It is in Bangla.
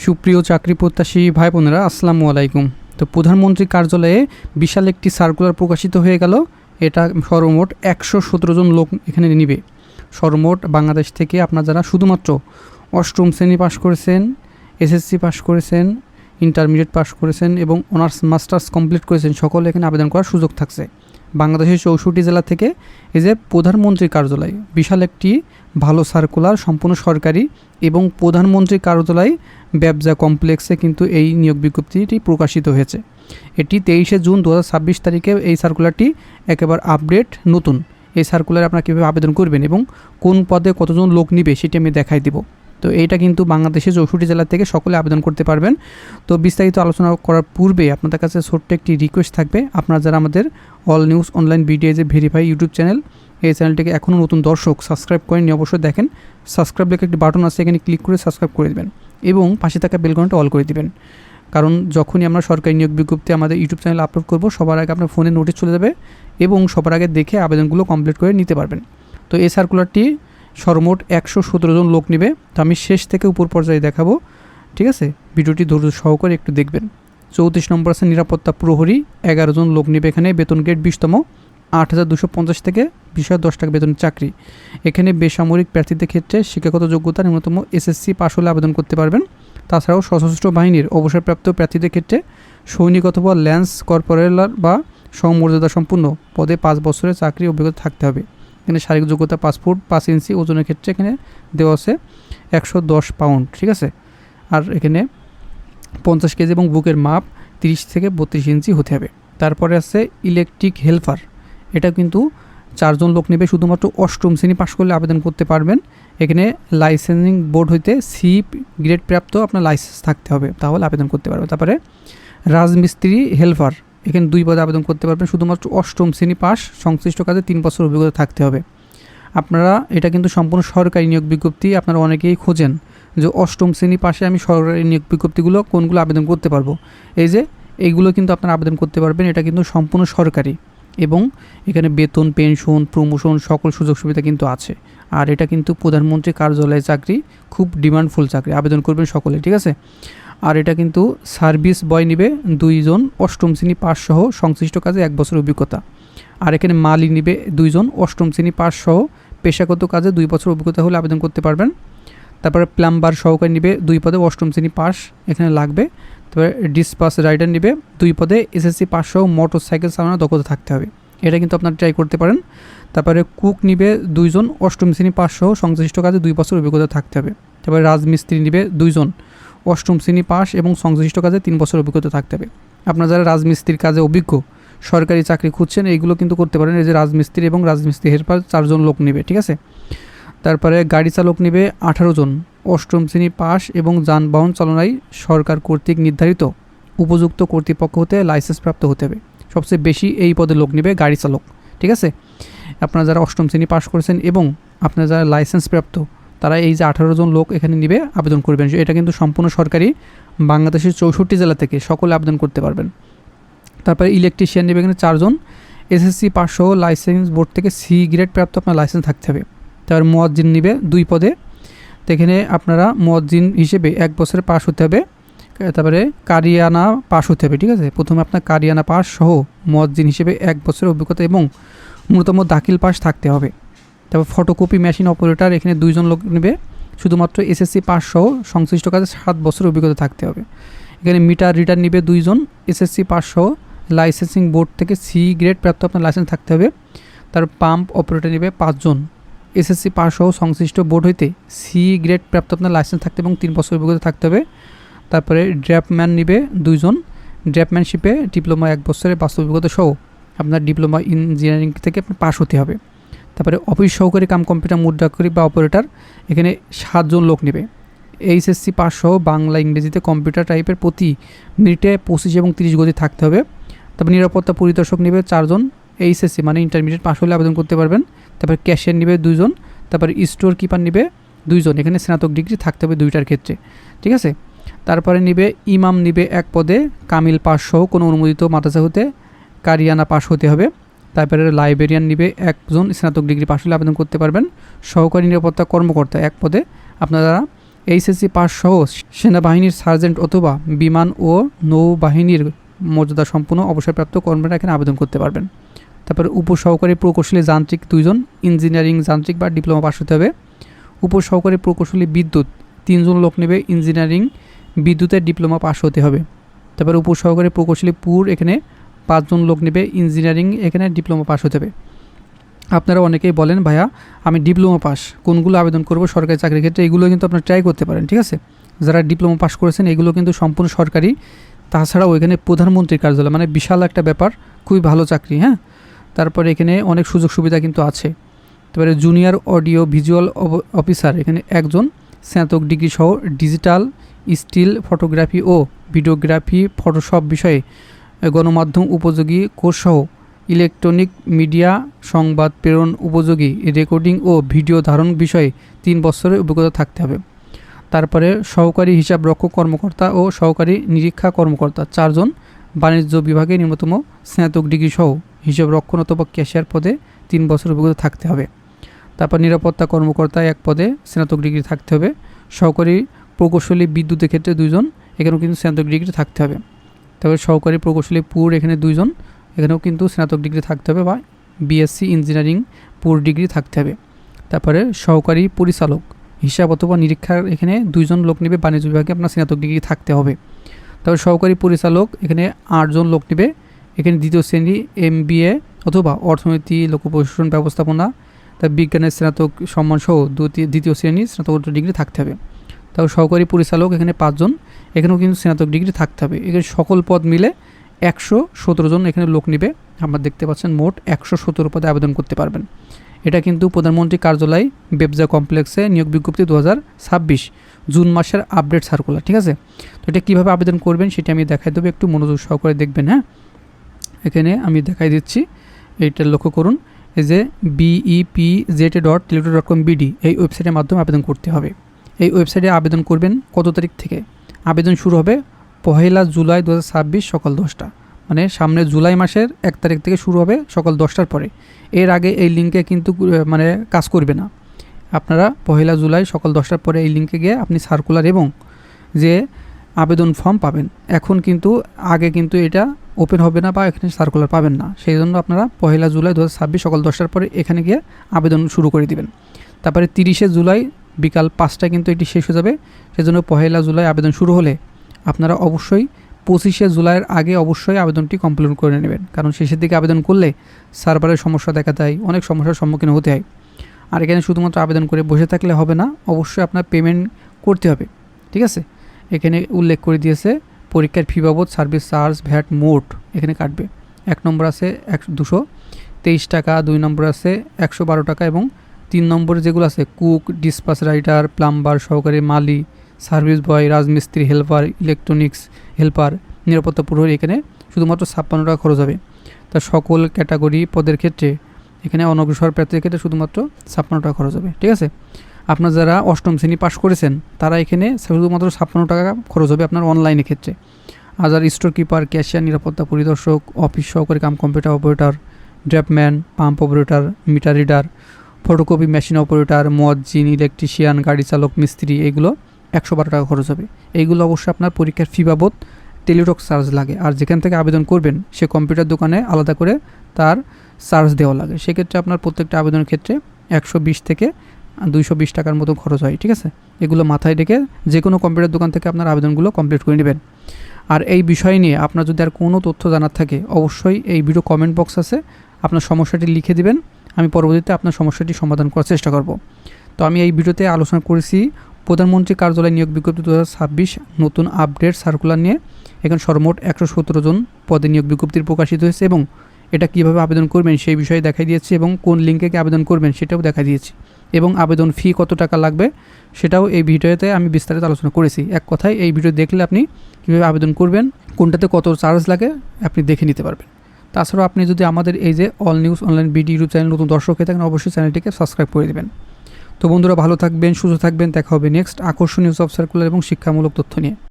সুপ্রিয় চাকরি প্রত্যাশী ভাই বোনেরা, আসসালামু আলাইকুম। তো প্রধানমন্ত্রী কার্যালয়ে বিশাল একটি সার্কুলার প্রকাশিত হয়ে গেল। এটা সর্বমোট 117 জন লোক এখানে নিবে। সর্বমোট বাংলাদেশ থেকে আপনার যারা শুধুমাত্র অষ্টম শ্রেণী পাশ করেছেন, এসএসসি পাশ করেছেন, ইন্টারমিডিয়েট পাশ করেছেন এবং অনার্স মাস্টার্স কমপ্লিট করেছেন, সকলে এখানে আবেদন করার সুযোগ থাকছে। বাংলাদেশের 64 জেলা থেকে এই যে প্রধানমন্ত্রী কার্যালয়, বিশাল একটি ভালো সার্কুলার, সম্পূর্ণ সরকারি এবং প্রধানমন্ত্রী কার্যালয় ব্যবসা কমপ্লেক্সে কিন্তু এই নিয়োগ বিজ্ঞপ্তিটি প্রকাশিত হয়েছে। এটি 23শে জুন 2026 তারিখে এই সার্কুলারটি একেবারে আপডেট নতুন। এই সার্কুলারে আপনারা কীভাবে আবেদন করবেন এবং কোন পদে কতজন লোক নিবে সেটি আমি দেখাই দিব। তো এইটা কিন্তু বাংলাদেশের 64 জেলা থেকে সকলে আবেদন করতে পারবেন। তো বিস্তারিত আলোচনা করার পূর্বে আপনাদের কাছে ছোট্ট একটি রিকোয়েস্ট থাকবে, আপনারা যারা আমাদের অল নিউজ অনলাইন বিডিএ যে ভেরিফাই ইউটিউব চ্যানেল, এই চ্যানেলটিকে এখনও নতুন দর্শক সাবস্ক্রাইব করেননি, অবশ্যই দেখেন। সাবস্ক্রাইব লেখা একটি বাটন আছে, এখানে ক্লিক করে সাবস্ক্রাইব করে দেবেন এবং পাশে থাকা বেলকনটা অল করে দিবেন। কারণ যখনই আমরা সরকারি নিয়োগ বিজ্ঞপ্তি আমাদের ইউটিউব চ্যানেলে আপলোড করব, সবার আগে আপনার ফোনে নোটিশ চলে যাবে এবং সবার আগে দেখে আবেদনগুলো কমপ্লিট করে নিতে পারবেন। তো এই সার্কুলারটি সর্বমোট 117 জন লোক নেবে। তো আমি শেষ থেকে উপর পর্যায়ে দেখাবো, ঠিক আছে? ভিডিওটি ধৈর্য সহকারে একটু দেখবেন। 34 নম্বর আছে নিরাপত্তা প্রহরী, 11 জন লোক নেবে। এখানে বেতন গ্রেড 20তম, 8,250 থেকে 20,010 টাকা বেতনের চাকরি। এখানে বেসামরিক প্রার্থীদের ক্ষেত্রে শিক্ষাগত যোগ্যতা ন্যূনতম এসএসসি পাশ হলে আবেদন করতে পারবেন। তাছাড়াও সশস্ত্র বাহিনীর অবসরপ্রাপ্ত প্রার্থীদের ক্ষেত্রে সৈনিক অথবা ল্যান্স কর্পোরাল বা সমমর্যাদা সম্পূর্ণ পদে 5 বছরের চাকরি অভিজ্ঞতা থাকতে হবে। এখানে শারীরিক যোগ্যতা পাসপোর্ট 5 ইঞ্চি, ওজনের ক্ষেত্রে এখানে দেওয়া আছে 110 পাউন্ড, ঠিক আছে? আর এখানে 50 কেজি এবং বুকের মাপ 30 থেকে 32 ইঞ্চি হতে হবে। তারপরে আছে ইলেকট্রিক হেল্পার, এটা কিন্তু 4 জন লোক নেবে। শুধুমাত্র অষ্টম শ্রেণী পাশ করলে আবেদন করতে পারবেন। এখানে লাইসেন্সিং বোর্ড হইতে সি গ্রেড প্রাপ্ত আপনার লাইসেন্স থাকতে হবে, তাহলে আবেদন করতে পারবেন। তারপরে রাজমিস্ত্রি হেল্পার, এখানে 2 পদে আবেদন করতে পারবেন। শুধুমাত্র অষ্টম শ্রেণী পাশ, সংশ্লিষ্ট কাজে 3 বছর অভিজ্ঞতা থাকতে হবে। আপনারা এটা কিন্তু সম্পূর্ণ সরকারি নিয়োগ বিজ্ঞপ্তি, আপনারা অনেকেই খোঁজেন যে অষ্টম শ্রেণী পাশে আমি সরকারি নিয়োগ বিজ্ঞপ্তিগুলো কোনগুলো আবেদন করতে পারবো। এই যে এইগুলো কিন্তু আপনারা আবেদন করতে পারবেন। এটা কিন্তু সম্পূর্ণ সরকারি এবং এখানে বেতন, পেনশন, প্রমোশন সকল সুযোগ সুবিধা কিন্তু আছে। আর এটা কিন্তু প্রধানমন্ত্রী কার্যালয়ে চাকরি, খুব ডিমান্ডফুল চাকরি, আবেদন করবেন সকলে, ঠিক আছে? আর এটা কিন্তু সার্ভিস বয় নিবে 2 জন, অষ্টম শ্রেণী পাস সহ সংশ্লিষ্ট কাজে 1 বছর অভিজ্ঞতা। আর এখানে মালি নিবে 2 জন, অষ্টম শ্রেণী পাস সহ পেশাগত কাজে 2 বছর অভিজ্ঞতা হলে আবেদন করতে পারবেন। তারপরে প্লাম্বার সহকারী নিবে 2 পদে, অষ্টম শ্রেণী পাস এখানে লাগবে। তারপরে ডিসপাস রাইডার নিবে 2 পদে, এসএসসি পাস সহ মোটর সাইকেল চালানোর দক্ষতা থাকতে হবে। এটা কিন্তু আপনারা ট্রাই করতে পারেন। তারপরে কুক নিবে 2 জন, অষ্টম শ্রেণী পাস সহ সংশ্লিষ্ট কাজে 2 বছর অভিজ্ঞতা থাকতে হবে। তারপরে রাজমিস্ত্রি নিবে 2 জন, অষ্টম শ্রেণী পাস এবং সংশ্লিষ্ট কাজে 3 বছর অভিজ্ঞতা থাকতে হবে। আপনারা যারা রাজমিস্ত্রির কাজে অভিজ্ঞ, সরকারি চাকরি খুঁজছেন, এইগুলো কিন্তু করতে পারেন। এই যে রাজমিস্ত্রি এবং রাজমিস্ত্রি হেল্পার 4 জন লোক নেবে, ঠিক আছে? তারপরে গাড়ি চালক নেবে 18 জন, অষ্টম শ্রেণী পাস এবং যানবাহন চালনায় সরকার কর্তৃক নির্ধারিত উপযুক্ত কর্তৃপক্ষ হতে লাইসেন্স প্রাপ্ত হতে হবে। সবচেয়ে বেশি এই পদে লোক নেবে গাড়ি চালক, ঠিক আছে? আপনারা যারা অষ্টম শ্রেণী পাস করেছেন এবং আপনারা যারা লাইসেন্স প্রাপ্ত, তারা এই যে 18 জন লোক এখানে নিবে, আবেদন করবেন। এটা কিন্তু সম্পূর্ণ সরকারি, বাংলাদেশের 64 জেলা থেকে সকলে আবেদন করতে পারবেন। তারপরে ইলেকট্রিশিয়ান নেবে এখানে 4 জন, এসএসসি পাস সহ লাইসেন্স বোর্ড থেকে সি গ্রেড প্রাপ্ত আপনার লাইসেন্স থাকতে হবে। তারপর মুয়াজ্জিন নিবে 2 পদে, তো এখানে আপনারা মুয়াজ্জিন হিসেবে 1 বছরে পাস হতে হবে। তারপরে কারিয়ানা পাস হতে হবে, ঠিক আছে? প্রথমে আপনার কারিয়ানা পাস সহ মুয়াজ্জিন হিসেবে 1 বছরের অভিজ্ঞতা এবং ন্যূনতম দাখিল পাস থাকতে হবে। তারপর ফটোকপি মেশিন অপারেটর, এখানে 2 জন লোক নেবে। শুধুমাত্র এসএসসি পাস সহ সংশ্লিষ্ট কাজে 7 বছর অভিজ্ঞতা থাকতে হবে। এখানে মিটার রিডার নিবে 2 জন, এসএসসি পাস সহ লাইসেন্সিং বোর্ড থেকে সি গ্রেড প্রাপ্ত আপনার লাইসেন্স থাকতে হবে। তারপর পাম্প অপারেটর নেবে 5 জন, এসএসসি পাস সহ সংশ্লিষ্ট বোর্ড হইতে সি গ্রেড প্রাপ্ত আপনার লাইসেন্স থাকতে এবং 3 বছর অভিজ্ঞতা থাকতে হবে। তারপরে ড্র্যাপম্যান নিবে 2 জন, ড্র্যাপম্যানশিপে ডিপ্লোমা 1 বছরের বাস্তব অভিজ্ঞতা সহ আপনার ডিপ্লোমা ইঞ্জিনিয়ারিং থেকে আপনার পাস হতে হবে। তারপরে অফিস সহকারী কাম কম্পিউটার মুদ্রাক্ষরিক বা অপারেটর, এখানে 7 জন লোক নেবে। এইচএসসি পাস সহ বাংলা ইংরেজিতে কম্পিউটার টাইপের প্রতি মিনিটে 25 এবং 30 গতি থাকতে হবে। তারপর নিরাপত্তা পরিদর্শক নেবে 4 জন, এইচএসসি মানে ইন্টারমিডিয়েট পাস হলে আবেদন করতে পারবেন। তারপর ক্যাশিয়ার নেবে 2 জন, তারপর স্টোর কিপার নেবে 2 জন, এখানে স্নাতক ডিগ্রি থাকতে হবে 2টার ক্ষেত্রে, ঠিক আছে? তারপরে নিবে ইমাম নিবে 1 পদে, কামিল পাস সহ কোনো অনুমোদিত মাদ্রাসা হতে কারিয়ানা পাস হতে হবে। তারপরে লাইব্রেরিয়ান নিবে 1 জন, স্নাতক ডিগ্রি পাস হলে আবেদন করতে পারবেন। সহকারী নিরাপত্তা কর্মকর্তা 1 পদে, আপনারা এইচএসসি পাস সহ সেনাবাহিনীর সার্জেন্ট অথবা বিমান ও নৌবাহিনীর মর্যাদা সম্পন্ন অবসরপ্রাপ্ত কর্মীরা এখানে আবেদন করতে পারবেন। তারপরে উপসহকারী প্রকৌশলী যান্ত্রিক 2 জন, ইঞ্জিনিয়ারিং যান্ত্রিক বা ডিপ্লোমা পাস হতে হবে। উপসহকারী প্রকৌশলী বিদ্যুৎ 3 জন লোক নেবে, ইঞ্জিনিয়ারিং বিদ্যুতের ডিপ্লোমা পাস হতে হবে। তারপরে উপসহকারী প্রকৌশলী পুর এখানে 5 জন লোক নেবে, ইঞ্জিনিয়ারিং এখানে ডিপ্লোমা পাস হতে হবে। আপনারা অনেকেই বলেন ভাইয়া আমি ডিপ্লোমা পাস, কোনগুলো আবেদন করব সরকারি চাকরির ক্ষেত্রে, এগুলো কিন্তু আপনারা ট্রাই করতে পারেন, ঠিক আছে। যারা ডিপ্লোমা পাস করেছেন এগুলো কিন্তু সম্পূর্ণ সরকারি। তাছাড়াও এখানে প্রধানমন্ত্রীর কার্যালয়, মানে বিশাল একটা ব্যাপার, খুবই ভালো চাকরি, হ্যাঁ। তারপরে এখানে অনেক সুযোগ সুবিধা কিন্তু আছে। তারপরে জুনিয়র অডিও ভিজুয়াল অফিসার এখানে 1 জন, স্নাতক ডিগ্রি সহ ডিজিটাল, স্টিল ফটোগ্রাফি ও ভিডিওগ্রাফি, ফটোশপ বিষয়ে গণমাধ্যম উপযোগী কোর্সসহ ইলেকট্রনিক মিডিয়া, সংবাদ প্রেরণ উপযোগী রেকর্ডিং ও ভিডিও ধারণ বিষয়ে 3 বছরের অভিজ্ঞতা থাকতে হবে। তারপরে সহকারী হিসাবরক্ষক কর্মকর্তা ও সহকারী নিরীক্ষা কর্মকর্তা 4 জন, বাণিজ্য বিভাগে ন্যূনতম স্নাতক ডিগ্রি সহ হিসাবরক্ষণ অথবা ক্যাশিয়ার পদে 3 বছরের অভিজ্ঞতা থাকতে হবে। তারপর নিরাপত্তা কর্মকর্তা 1 পদে স্নাতক ডিগ্রি থাকতে হবে। সহকারী প্রকৌশলী বিদ্যুতের ক্ষেত্রে 2 জন, এখানেও কিন্তু স্নাতক ডিগ্রি থাকতে হবে। তারপরে সহকারী প্রকৌশলী পুর এখানে 2 জন, এখানেও কিন্তু স্নাতক ডিগ্রি থাকতে হবে বা বিএসসি ইঞ্জিনিয়ারিং পুর ডিগ্রি থাকতে হবে। তারপরে সহকারী পরিচালক হিসাব অথবা নিরীক্ষার এখানে 2 জন লোক নেবে, বাণিজ্য বিভাগে আপনার স্নাতক ডিগ্রি থাকতে হবে। তারপরে সহকারী পরিচালক এখানে 8 জন লোক নেবে, এখানে 2য় শ্রেণী MBA অথবা অর্থনীতি, লোক প্রশাসন ব্যবস্থাপনা, তার বিজ্ঞানের স্নাতক সম্মানসহ 2য় শ্রেণী স্নাতকোত্তর ডিগ্রি থাকতে হবে। তারপর সহকারী পরিচালক এখানে 5 জন, এখানেও কিন্তু স্নাতক ডিগ্রি থাকতে হবে। এখানে সকল পদ মিলে 117 জন এখানে লোক নেবে। আপনারা দেখতে পাচ্ছেন মোট 117 পদে আবেদন করতে পারবেন। এটা কিন্তু প্রধানমন্ত্রী কার্যালয় বেবজা কমপ্লেক্সে নিয়োগ বিজ্ঞপ্তি 2026 জুন মাসের আপডেট সার্কুলার, ঠিক আছে। তো এটা কীভাবে আবেদন করবেন সেটা আমি দেখাই দেবো, একটু মনোযোগ সহকারে দেখবেন, হ্যাঁ। এখানে আমি দেখাই দিচ্ছি, এইটা লক্ষ্য করুন, এই যে BEPZ.teleto.com.bd এই ওয়েবসাইটের মাধ্যমে আবেদন করতে হবে। এই ওয়েবসাইটে আবেদন করবেন কত তারিখ থেকে? আবেদন শুরু হবে 1 জুলাই 2026 সকাল 10টা, মানে সামনে জুলাই মাসের 1 তারিখ থেকে শুরু হবে সকাল 10টার পরে। এর আগে এই লিঙ্কে কিন্তু মানে কাজ করবে না। আপনারা 1 জুলাই সকাল 10টার পরে এই লিঙ্কে গিয়ে আপনি সার্কুলার এবং যে আবেদন ফর্ম পাবেন। এখন কিন্তু আগে কিন্তু এটা ওপেন হবে না বা এখানে সার্কুলার পাবেন না, সেই জন্য আপনারা 1 জুলাই 2026 সকাল 10টার পরে এখানে গিয়ে আবেদন শুরু করে দিবেন। তারপরে 30 জুলাই বিকাল 5টায় কিন্তু এটি শেষ হয়ে যাবে। সেজন্য 1 জুলাই আবেদন শুরু হলে আপনারা অবশ্যই 25 জুলাইয়ের আগে অবশ্যই আবেদনটি কমপ্লিট করে নেবেন, কারণ শেষের দিকে আবেদন করলে সার্ভারের সমস্যা দেখা দেয়, অনেক সমস্যার সম্মুখীন হতে হয়। আর এখানে শুধুমাত্র আবেদন করে বসে থাকলে হবে না, অবশ্যই আপনার পেমেন্ট করতে হবে, ঠিক আছে। এখানে উল্লেখ করে দিয়েছে পরীক্ষার ফি বাবদ সার্ভিস চার্জ ভ্যাট মোট এখানে কাটবে। 1 নম্বর আছে 223 টাকা, 2 নম্বর আছে 112 টাকা এবং 3 নম্বরে যেগুলো আছে কুক, ডিসপাচ রাইটার, প্লাম্বার, সহকারী মালি, সার্ভিস বয়, রাজমিস্ত্রি, হেল্পার, ইলেকট্রনিক্স হেল্পার, নিরাপত্তা প্রহরী, এখানে শুধুমাত্র 56 টাকা খরচ হবে। তার সকল ক্যাটাগরি পদের ক্ষেত্রে এখানে অনগ্রসর প্রার্থীদের ক্ষেত্রে শুধুমাত্র 56 টাকা খরচ হবে, ঠিক আছে। আপনার যারা 8ম শ্রেণী পাস করেছেন তারা এখানে শুধুমাত্র 56 টাকা খরচ হবে আপনার অনলাইনের ক্ষেত্রে। আর যারা স্টোর কিপার, ক্যাশিয়ার, নিরাপত্তা পরিদর্শক, অফিস সহকারী cum computer operator, draughtsman, pump operator, meter reader, photocopy machine operator, মুয়াজ্জিন, ইলেকট্রিশিয়ান, গাড়ি চালক, মিস্ত্রি, এগুলো 112 টাকা খরচ হবে। এইগুলো অবশ্যই আপনার পরীক্ষার ফি বাবদ টেলিটক চার্জ লাগে। আর যেখান থেকে আবেদন করবেন সে কম্পিউটার দোকানে আলাদা করে তার চার্জ দেওয়া লাগে। সেক্ষেত্রে আপনার প্রত্যেকটা আবেদনের ক্ষেত্রে 120 থেকে 220 টাকার মতো খরচ হয়, ঠিক আছে। এগুলো মাথায় রেখে যে কোনো কম্পিউটার দোকান থেকে আপনার আবেদনগুলো কমপ্লিট করে নেবেন। আর এই বিষয় নিয়ে আপনার যদি আর কোনো তথ্য জানার থাকে অবশ্যই এই ভিডিও কমেন্ট বক্স আছে, আপনার সমস্যাটি লিখে দিবেন, আমি পরবর্তীতে আপনার সমস্যাটি সমাধান করার চেষ্টা করব। তো আমি এই ভিডিওতে আলোচনা করেছি প্রধানমন্ত্রী কার্যালয় নিয়োগ বিজ্ঞপ্তি 2026 নতুন আপডেট সার্কুলার নিয়ে। এখানে সর্বমোট 117 জন পদে নিয়োগ বিজ্ঞপ্তি প্রকাশিত হয়েছে এবং এটা কীভাবে আবেদন করবেন সেই বিষয়ে দেখাই দিয়েছি এবং কোন লিঙ্কে আবেদন করবেন সেটাও দেখা দিয়েছি এবং আবেদন ফি কত টাকা লাগবে সেটাও এই ভিডিওতে আমি বিস্তারিত আলোচনা করেছি। এক কথায় এই ভিডিও দেখলে আপনি কীভাবে আবেদন করবেন, কোনটাতে কত চার্জ লাগে আপনি দেখে নিতে পারবেন। তাছাড়াও আপনি যদি আমাদের এই যে all news online BD YouTube channel নতুন দর্শক হয়ে থাকেন অবশ্যই চ্যানেলটিকে সাবস্ক্রাইব করে দেবেন। তো বন্ধুরা ভালো থাকবেন, সুস্থ থাকবেন, দেখা হবে নেক্সট আকর্ষণীয় জব সার্কুলার এবং শিক্ষামূলক তথ্য নিয়ে।